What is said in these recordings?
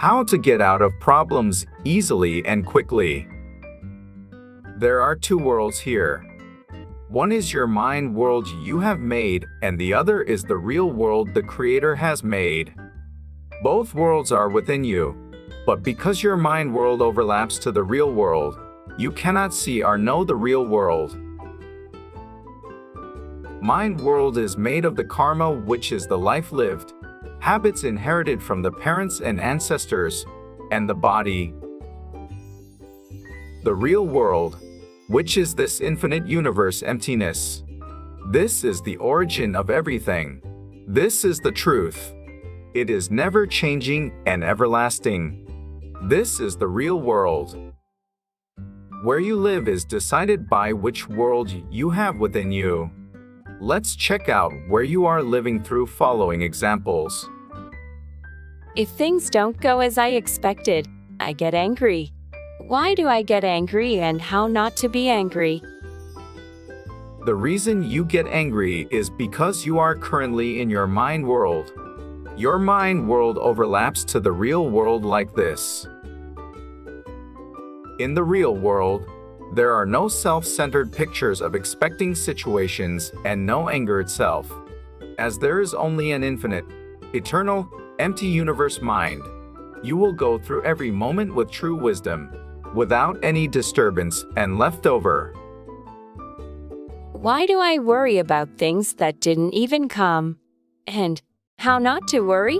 How to get out of problems easily and quickly. There are two worlds here. One is your mind world you have made, and the other is the real world the Creator has made. Both worlds are within you, but because your mind world overlaps to the real world, you cannot see or know the real world. Mind world is made of the karma, which is the life lived, habits inherited from the parents and ancestors, and the body. The real world, which is this infinite universe emptiness. This is the origin of everything. This is the truth. It is never changing and everlasting. This is the real world. Where you live is decided by which world you have within you. Let's check out where you are living through following examples. If things don't go as I expected, I get angry. Why do I get angry and how not to be angry? The reason you get angry is because you are currently in your mind world. Your mind world overlaps to the real world like this. In the real world, there are no self-centered pictures of expecting situations and no anger itself. As there is only an infinite, eternal, empty universe mind, you will go through every moment with true wisdom, without any disturbance and leftover. Why do I worry about things that didn't even come? And how not to worry?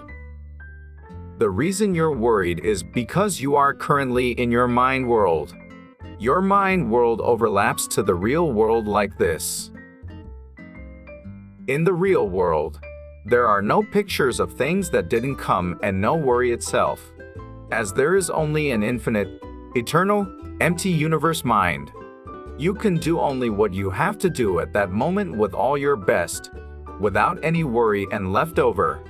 The reason you're worried is because you are currently in your mind world. Your mind world overlaps to the real world like this. In the real world, there are no pictures of things that didn't come and no worry itself. As there is only an infinite, eternal, empty universe mind, you can do only what you have to do at that moment with all your best, without any worry and leftover.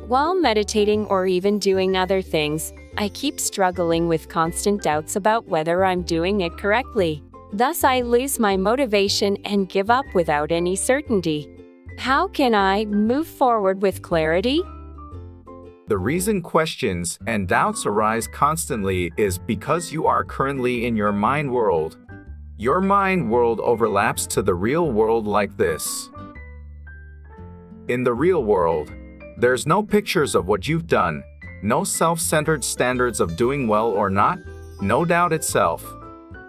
While meditating or even doing other things, I keep struggling with constant doubts about whether I'm doing it correctly. Thus, I lose my motivation and give up without any certainty. How can I move forward with clarity? The reason questions and doubts arise constantly is because you are currently in your mind world. Your mind world overlaps to the real world like this. In the real world, there's no pictures of what you've done, no self-centered standards of doing well or not, no doubt itself.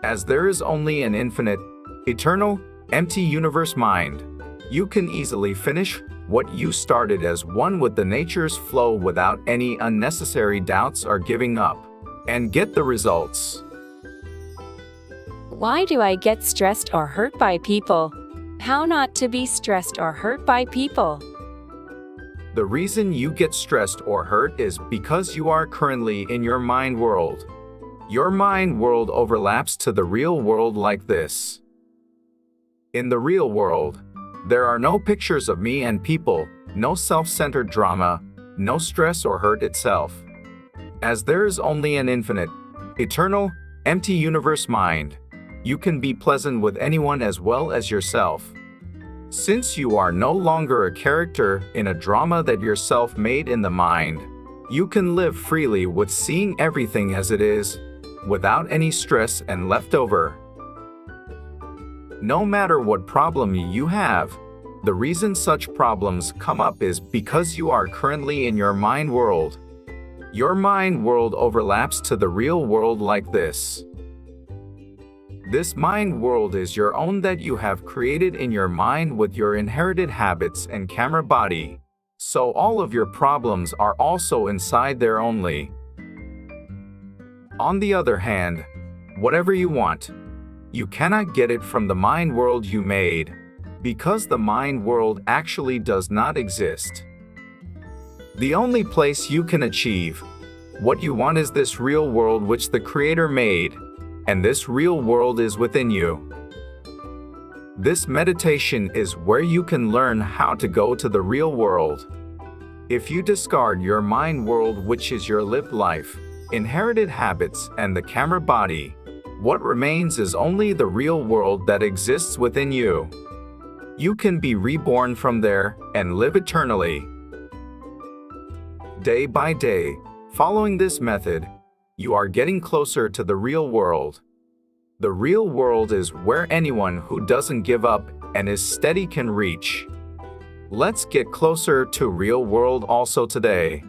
As there is only an infinite, eternal, empty universe mind, you can easily finish what you started as one with the nature's flow without any unnecessary doubts or giving up, and get the results. Why do I get stressed or hurt by people? How not to be stressed or hurt by people? The reason you get stressed or hurt is because you are currently in your mind world. Your mind world overlaps to the real world like this. In the real world, there are no pictures of me and people, no self-centered drama, no stress or hurt itself. As there is only an infinite, eternal, empty universe mind, you can be pleasant with anyone as well as yourself. Since you are no longer a character in a drama that yourself made in the mind, you can live freely with seeing everything as it is, without any stress and leftover. No matter what problem you have, the reason such problems come up is because you are currently in your mind world. Your mind world overlaps to the real world like this. This mind world is your own that you have created in your mind with your inherited habits and camera body. So all of your problems are also inside there only. On the other hand, whatever you want, you cannot get it from the mind world you made, because the mind world actually does not exist. The only place you can achieve what you want is this real world which the Creator made, and this real world is within you. This meditation is where you can learn how to go to the real world. If you discard your mind world, which is your lived life, inherited habits, and the camera body, what remains is only the real world that exists within you. You can be reborn from there and live eternally. Day by day, Following this method, you are getting closer to the real world. The real world is where anyone who doesn't give up and is steady can reach. Let's get closer to real world also today.